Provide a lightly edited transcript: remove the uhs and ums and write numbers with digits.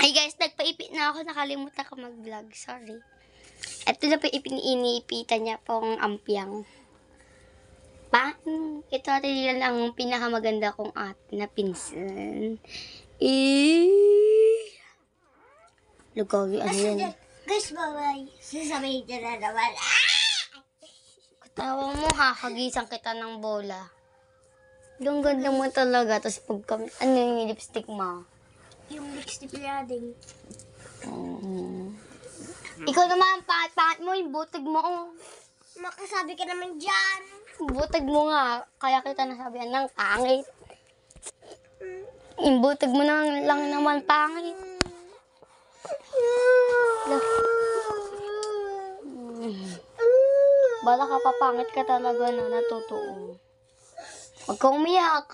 Ay guys, nagpaipit na ako. Nakalimutan ko mag-vlog. Sorry. Ito na po iniipitan niya pong ampyang. Ito natin lang ang pinakamaganda kong ate na pinsan. Lugagi, ano yan? Guys, bye-bye. Sasabihin ko na naman. Katawa mo, hakagisang kita ng bola. Yung ganda mo talaga. Tapos pag ano yung lipstick mo? Yung lipstick niya din. Ikaw naman, pangit mo, yung butog mo, oh. Makasabi ka naman dyan. Butog mo nga, kaya kita nasabihan ng pangit. Yung butog mo lang naman pangit. Bala ka papangit ka talaga na, natotoo. Huwag kang umiyak.